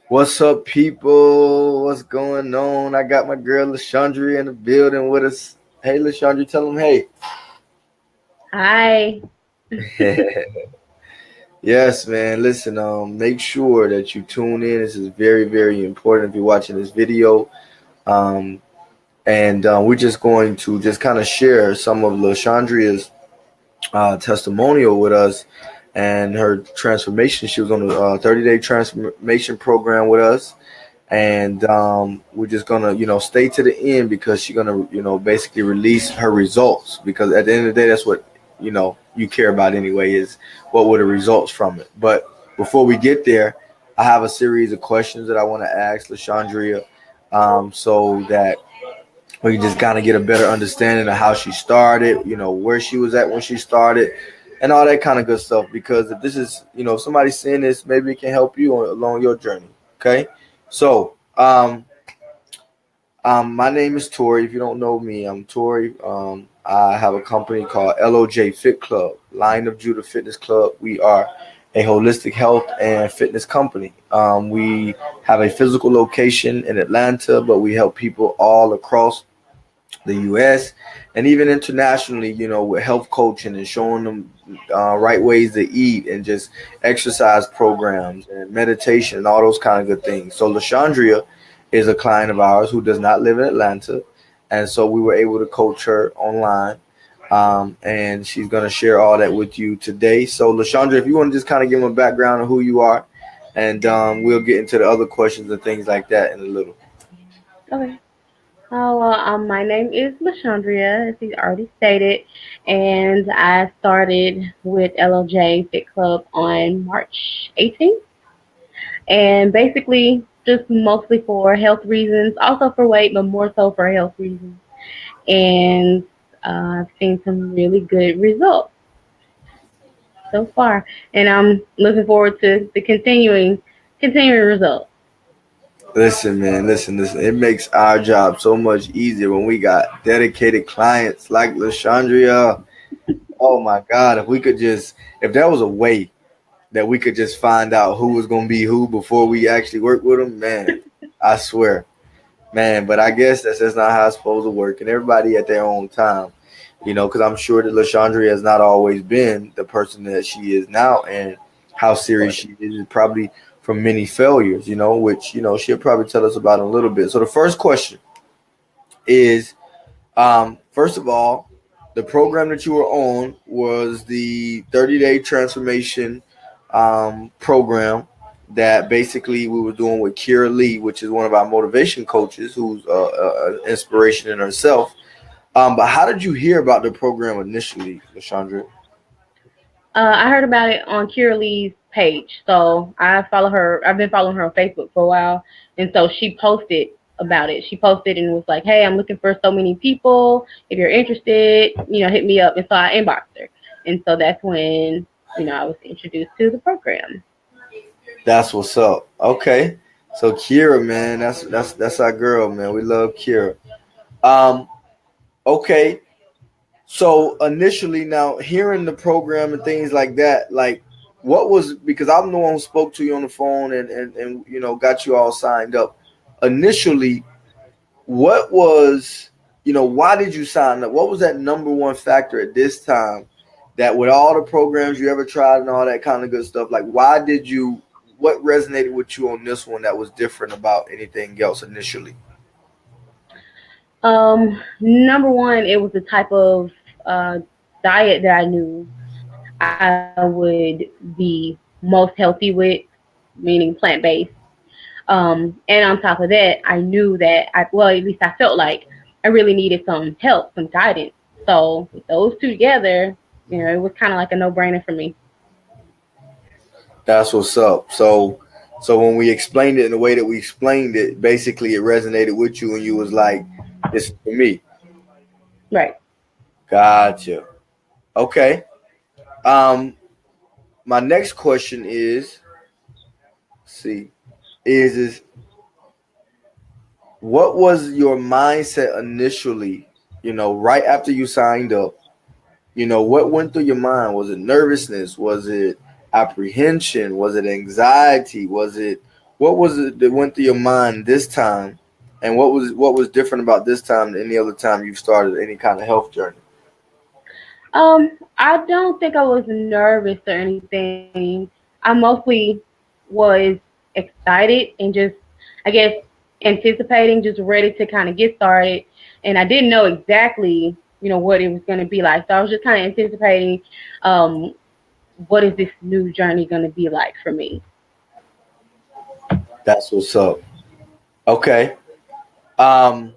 What's up, people? What's going on? I got my girl Lachaundrea in the building with us. Hey, Lachaundrea, tell them hey. Hi. Yes, man. Listen, make sure that you tune in. This is very, very important if you're watching this video. Um, and we're just going to just kind of share some of Lachaundrea's testimonial with us and her transformation. She was on the 30-day transformation program with us. And we're just gonna stay to the end because she's gonna basically release her results, because at the end of the day that's what you care about anyway, is what were the results from it. But before we get there, I have a series of questions that I want to ask Lachaundrea, so that we can just kind of get a better understanding of how she started, where she was at when she started, and all that kind of good stuff. Because if this is, if somebody's seeing this, maybe it can help you along your journey. Okay, so my name is Tori. If you don't know me, I'm Tori. I have a company called LOJ FitClub, Line of Judah Fitness Club. We are a holistic health and fitness company. We have a physical location in Atlanta, but we help people all across the U.S. and even internationally, with health coaching and showing them right ways to eat and just exercise programs and meditation and all those kind of good things. So Lachaundrea is a client of ours who does not live in Atlanta, and so we were able to coach her online. And she's going to share all that with you today. So Lachaundrea, if you want to just kind of give them a background of who you are, and we'll get into the other questions and things like that in a little. Okay. My name is Lachaundrea, as he already stated, and I started with LOJ Fit Club on March 18th, and basically just mostly for health reasons, also for weight, but more so for health reasons. And I've seen some really good results so far, and I'm looking forward to the continuing results. Listen, man, listen. It makes our job so much easier when we got dedicated clients like Lachaundrea. Oh my God, if there was a way that we could just find out who was gonna be who before we actually work with them, man, I swear, man. But I guess that's just not how it's supposed to work, and everybody at their own time, because I'm sure that Lachaundrea has not always been the person that she is now, and how serious she is probably from many failures, which she'll probably tell us about in a little bit. So the first question is, first of all, the program that you were on was the 30-day transformation program that basically we were doing with Kira Lee, which is one of our motivation coaches, who's an inspiration in herself. But how did you hear about the program initially, Lachaundrea? I heard about it on Kira Lee's page, so I follow her. I've been following her on Facebook for a while, and so she posted about it. She posted and was like, "Hey, I'm looking for so many people. If you're interested, hit me up." And so I inboxed her, and so that's when I was introduced to the program. That's what's up. Okay, so Kira, man, that's our girl, man. We love Kira. Um, okay, so initially, now hearing the program and things like that, like what was, because I'm the one who spoke to you on the phone and got you all signed up. Initially, what was, why did you sign up? What was that number one factor at this time, that with all the programs you ever tried and all that kind of good stuff, like what resonated with you on this one that was different about anything else initially? Number one, it was the type of uh, diet that I knew I would be most healthy with, meaning plant based. And on top of that, I knew that well, at least I felt like I really needed some help, some guidance. So with those two together, it was kind of like a no-brainer for me. That's what's up. So when we explained it in the way that we explained it, basically it resonated with you and you was like, this is for me. Right. Gotcha. Okay. Um, my next question is, see, is what was your mindset initially, right after you signed up? What went through your mind? Was it nervousness? Was it apprehension? Was it anxiety? what was it that went through your mind this time, and what was different about this time than any other time you've started any kind of health journey? I don't think I was nervous or anything. I mostly was excited and just, I guess, anticipating, just ready to kind of get started. And I didn't know exactly, what it was going to be like. So I was just kind of anticipating, um, what is this new journey going to be like for me? That's what's up. Okay. Um,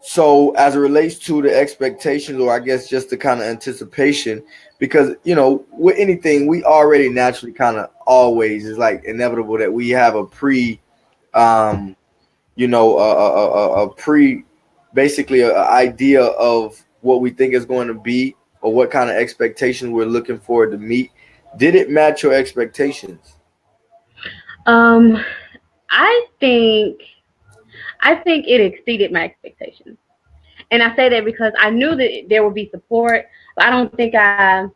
so as it relates to the expectations, or I guess just the kind of anticipation, because with anything, we already naturally kind of always is like inevitable that we have a um, a pre, basically a idea of what we think is going to be or what kind of expectations we're looking forward to meet. Did it match your expectations? Um, I think I think it exceeded my expectations. And I say that because I knew that there would be support, but I don't think I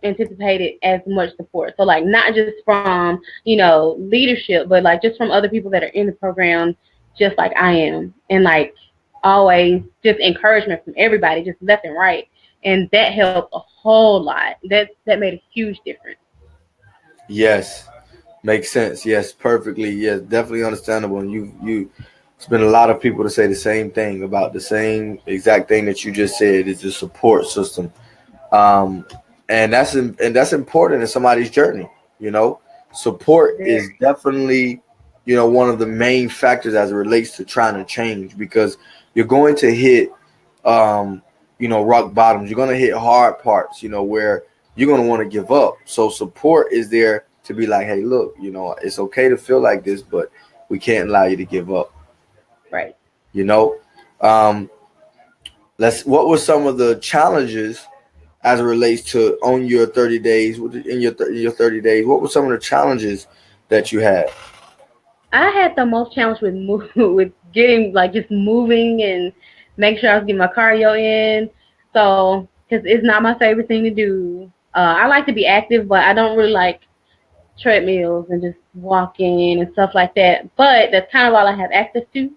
anticipated as much support. So like not just from, leadership, but like just from other people that are in the program just like I am. And like always just encouragement from everybody, just left and right. And that helped a whole lot. That made a huge difference. Yes, makes sense. Yes, perfectly. Yes, definitely understandable. And you, it's been a lot of people to say the same thing about the same exact thing that you just said is the support system. Um, and that's important in somebody's journey. You know, support is Very. definitely one of the main factors as it relates to trying to change, because you're going to hit um, rock bottoms. You're going to hit hard parts. Where you're going to want to give up. So support is there to be like, hey, look, it's okay to feel like this, but we can't allow you to give up. Right. You know, um, let's. What were some of the challenges as it relates to on your 30 days in your 30 days? What were some of the challenges that you had? I had the most challenge with with getting like just moving and making sure I was getting my cardio in. So, because it's not my favorite thing to do. I like to be active, but I don't really like treadmills and just walking and stuff like that. But that's kind of all I have access to.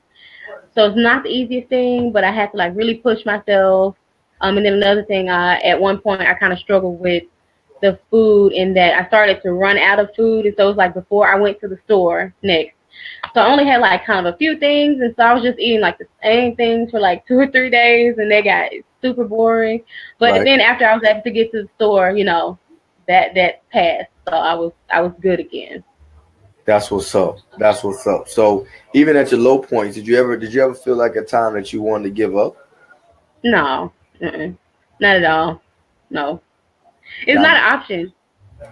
So it's not the easiest thing, but I had to like really push myself. And then another thing, at one point I kind of struggled with the food in that I started to run out of food, and so it was like before I went to the store next. So I only had like kind of a few things, and so I was just eating like the same things for like 2 or 3 days, and they got super boring. But Right. then after I was able to get to the store, that passed, so I was good again. That's what's up. That's what's up. So even at your low points, did you ever feel like a time that you wanted to give up? No, mm-mm, not at all. No, it's not That, an option.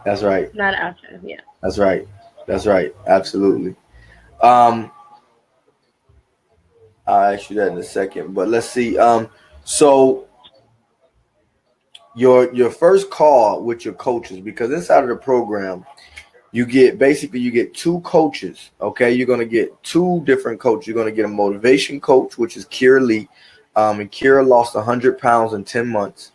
that's right. Not an option. Yeah. That's right. That's right. Absolutely. Um, I'll ask you that in a second, but let's see. So your first call with your coaches, because inside of the program, you get two coaches. Okay, you're gonna get two different coaches. You're gonna get a motivation coach, which is Kira Lee, and Kira lost 100 pounds in 10 months.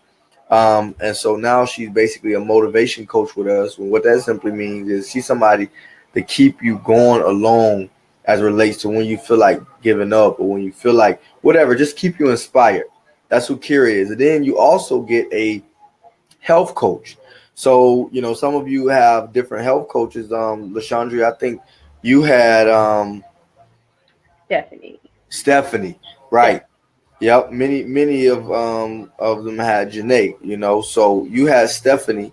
And so now she's basically a motivation coach with us. And what that simply means is she's somebody to keep you going along as it relates to when you feel like giving up or when you feel like whatever, just keep you inspired. That's who Kira is. And then you also get a health coach. So, some of you have different health coaches. Lachaundrea, I think you had Stephanie. Stephanie, Yes. right? Yep, many of them had Janae. So you had Stephanie.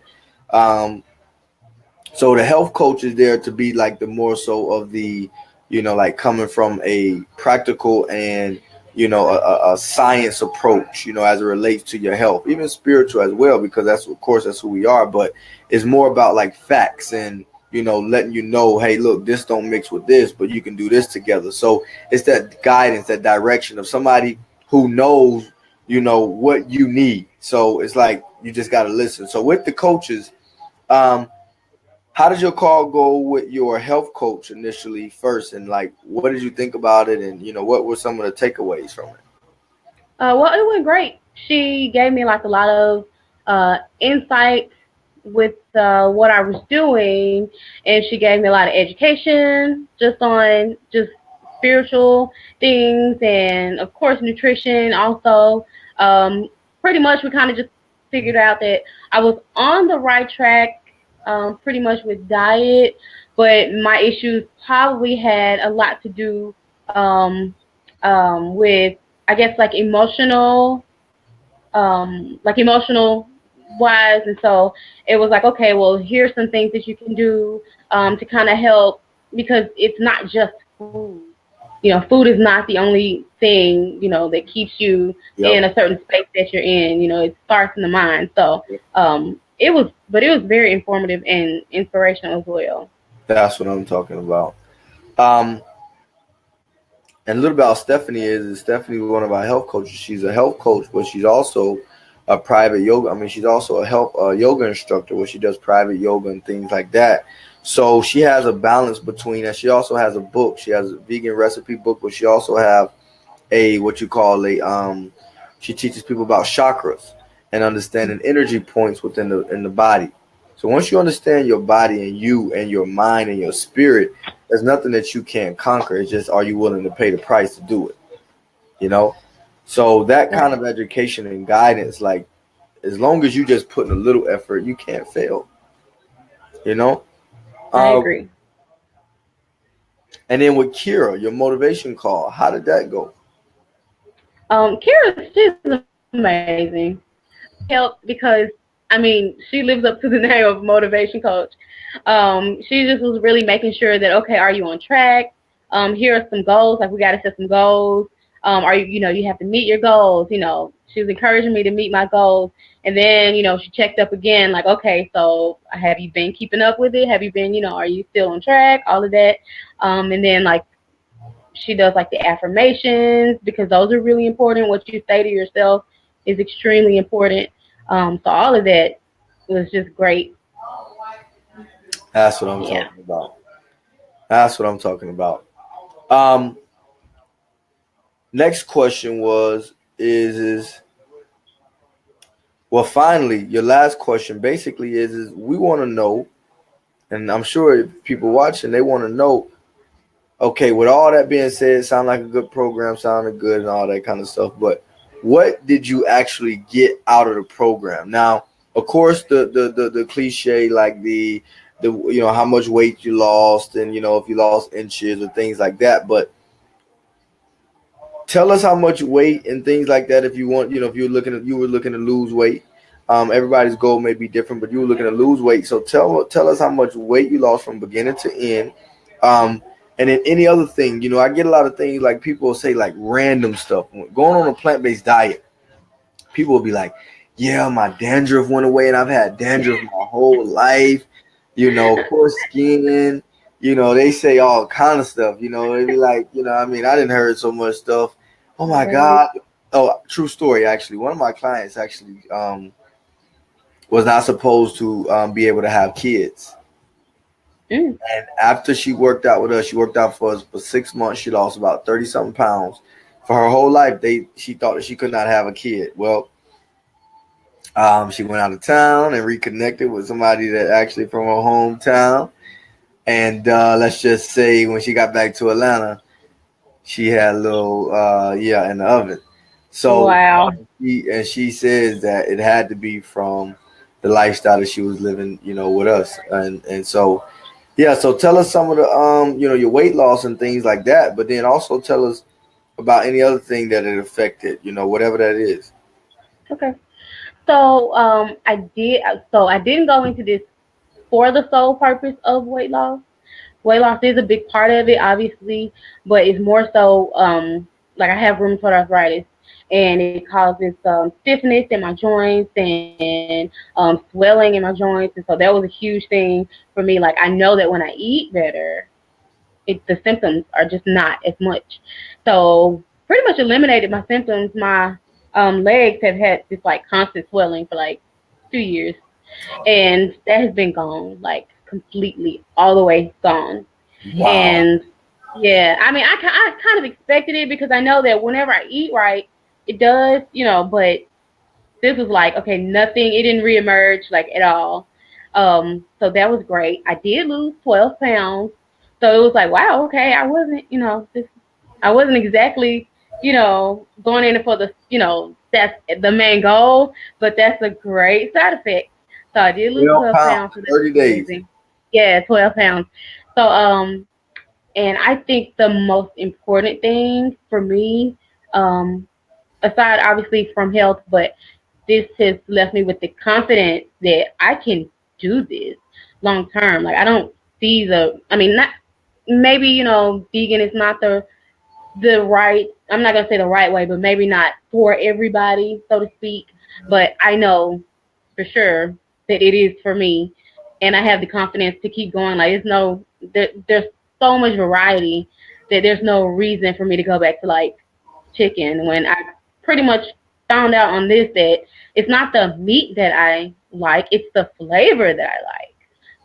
Um, so the health coach is there to be like the more so of the, like coming from a practical and a science approach, as it relates to your health, even spiritual as well, because that's of course that's who we are. But it's more about like facts and letting you know, hey, look, this don't mix with this, but you can do this together. So it's that guidance, that direction of somebody who knows, what you need. So it's like you just got to listen. So with the coaches, um, how did your call go with your health coach initially first, and like what did you think about it, and what were some of the takeaways from it? Well, it went great. She gave me like a lot of insight what I was doing, and she gave me a lot of education just on just spiritual things, and of course nutrition also. Um, Pretty much we kind of just figured out that I was on the right track, pretty much with diet, but my issues probably had a lot to do with, I guess, like emotional wise. And so it was like, okay, well, here's some things that you can do to kind of help, because it's not just food. Food is not the only thing, that keeps you in Yep. a certain space that you're in. It starts in the mind. So but it was very informative and inspirational as well. That's what I'm talking about. Um, and a little about Stephanie is Stephanie one of our health coaches. She's a health coach, but she's also a private yoga. I mean, she's also a yoga instructor where she does private yoga and things like that. So she has a balance between that. She also has a book. She has a vegan recipe book, but she also have a what you call a she teaches people about chakras and understanding energy points within the body. So once you understand your body and you and your mind and your spirit, there's nothing that you can't conquer. It's just, are you willing to pay the price to do it? You know? So that kind of education and guidance, like as long as you just put in a little effort, you can't fail. You know? I Uh, agree. and then with Kira, your motivation call, how did that go? Kara, she's amazing. Help because I mean she lives up to the name of motivation coach. She just was really making sure that, okay, are you on track? Here are some goals. Like, we got to set some goals. Are you, you have to meet your goals. She was encouraging me to meet my goals, and then she checked up again. Like, okay, so have you been keeping up with it? Have you been, are you still on track? All of that. And then, like, she does like the affirmations, because those are really important. What you say to yourself is extremely important. So all of that was just great. That's what I'm Yeah. talking about. That's what I'm talking about. Um, Next question is well, finally, your last question basically is we want to know, and I'm sure people watching, they want to know, okay, with all that being said, sound like a good program, sounded good and all that kind of stuff, but what did you actually get out of the program? Now, of course, the cliche, like the how much weight you lost, and if you lost inches or things like that, but tell us how much weight and things like that. If you want, if you were looking to lose weight. Everybody's goal may be different, but you were looking to lose weight. So tell us how much weight you lost from beginning to end. Um, and then any other thing, I get a lot of things like people will say like random stuff. Going on a plant based diet, people will be like, "Yeah, my dandruff went away, and I've had dandruff my whole life." Poor skin. They say all kind of stuff. They be like, I mean, I didn't heard so much stuff. Oh my Right. God. Oh, true story. Actually, one of my clients actually was not supposed to be able to have kids. Mm. And after she worked out with us, she worked out for us for 6 months. She lost about 30 something pounds. For her whole life, she thought that she could not have a kid. Well, she went out of town and reconnected with somebody that actually from her hometown. And let's just say when she got back to Atlanta, she had a little yeah in the oven. So Wow. she says that it had to be from the lifestyle that she was living, with us. And so yeah, so tell us some of the your weight loss and things like that, but then also tell us about any other thing that it affected, whatever that is. Okay. So I didn't go into this for the sole purpose of weight loss. Weight loss is a big part of it, obviously, but it's more so, like, I have rheumatoid arthritis, and it causes stiffness in my joints, and swelling in my joints, and so that was a huge thing for me. Like, I know that when I eat better, the symptoms are just not as much. So pretty much eliminated my symptoms. My legs have had this like constant swelling for like 2 years, and that has been gone, like completely, all the way gone. Wow. And yeah, I mean, I kind of expected it, because I know that whenever I eat right, it does, but this was like, okay, nothing, it didn't reemerge like at all. So that was great. I did lose 12 pounds. So it was like, wow, okay, I wasn't exactly, going in for that's the main goal, but that's a great side effect. So I did lose 12 12 pounds, pounds, so that 30 was days. amazing. Yeah, 12 pounds. So, and I think the most important thing for me, um, aside obviously from health, but this has left me with the confidence that I can do this long term. Like I don't see I mean, not maybe vegan is not the right. I'm not gonna say the right way, but maybe not for everybody, so to speak. But I know for sure that it is for me, and I have the confidence to keep going. Like there's so much variety that there's no reason for me to go back to like chicken when I pretty much found out on this that it's not the meat that I like, it's the flavor that I like.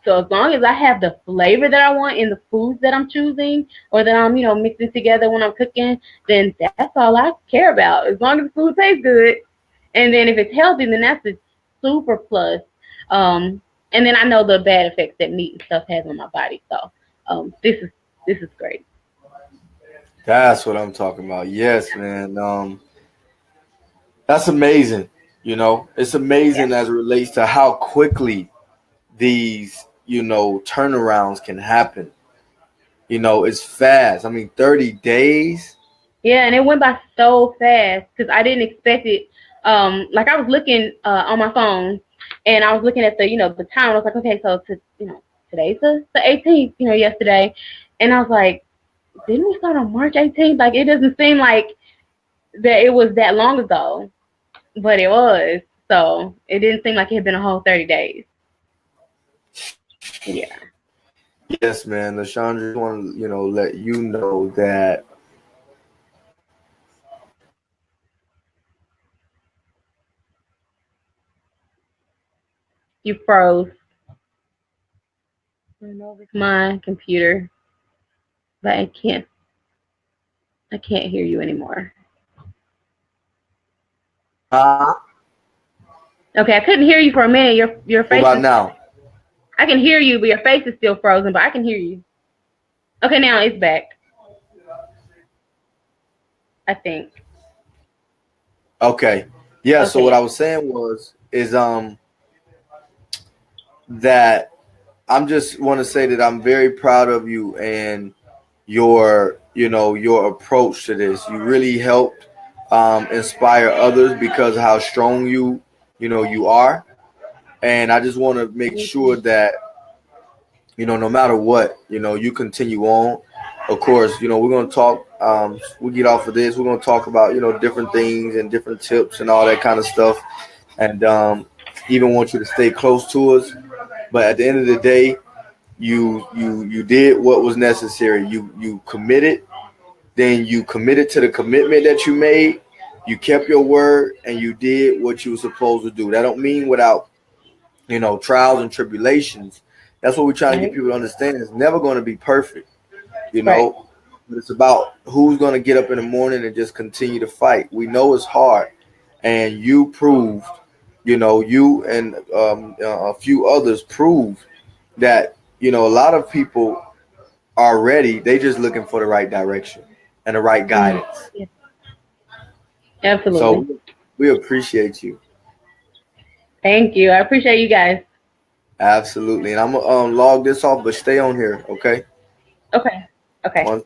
So as long as I have the flavor that I want in the foods that I'm choosing or that I'm, mixing together when I'm cooking, then that's all I care about. As long as the food tastes good. And then if it's healthy, then that's a super plus. And then I know the bad effects that meat and stuff has on my body. So this is great. That's what I'm talking about. Yes, man. That's amazing. It's Yeah. amazing as it relates to how quickly these, turnarounds can happen. It's fast. I mean, 30 days. Yeah, and it went by so fast because I didn't expect it. Like I was looking on my phone, and I was looking at the time. I was like, okay, so today's the 18th, yesterday, and I was like, didn't we start on March 18th? Like it doesn't seem like that it was that long ago, but it was. So it didn't seem like it had been a whole 30 days. Yeah, Yes, man. Lachundrea, want to, let you know that you froze. I don't know if it's my computer, but I can't hear you anymore. Okay, I couldn't hear you for a minute. Your what face about is. now? I can hear you, but your face is still frozen. But I can hear you. Okay, now it's back. I think. Okay. Yeah, so Okay, what yeah. I was saying is that I'm just want to say that I'm very proud of you and your approach to this. You really helped inspire others because of how strong you are. And I just want to make Thank sure you. that no matter what, you continue on. Of course, we're gonna talk. We get off of this. We're gonna talk about different things and different tips and all that kind of stuff. And even want you to stay close to us. But at the end of the day, you did what was necessary. You committed. Then you committed to the commitment that you made. You kept your word and you did what you were supposed to do. That don't mean without trials and tribulations. That's what we're trying to get Right. people to understand. It's never going to be perfect, you Right. know. But it's about who's going to get up in the morning and just continue to fight. We know it's hard, and you proved, you and a few others proved that a lot of people are ready. They just looking for the right direction and the right Mm, guidance. yeah, absolutely. So we appreciate you. Thank you. I appreciate you guys. Absolutely. And I'm gonna log this off, but stay on here, okay? Okay. Okay. One,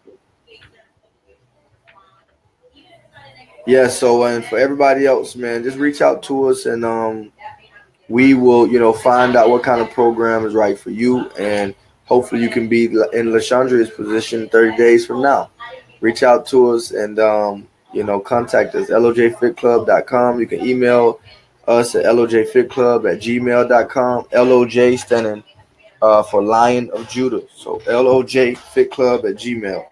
yeah. So and for everybody else, man, just reach out to us, and we will, find out what kind of program is right for you, and hopefully you can be in Lachundrea's position 30 days from now. Reach out to us and contact us LOJFitClub.com. You can email us at LOJFitClub@gmail.com. LOJ standing for Lion of Judah. So LOJFitClub@gmail.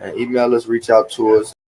And email us, reach out to us.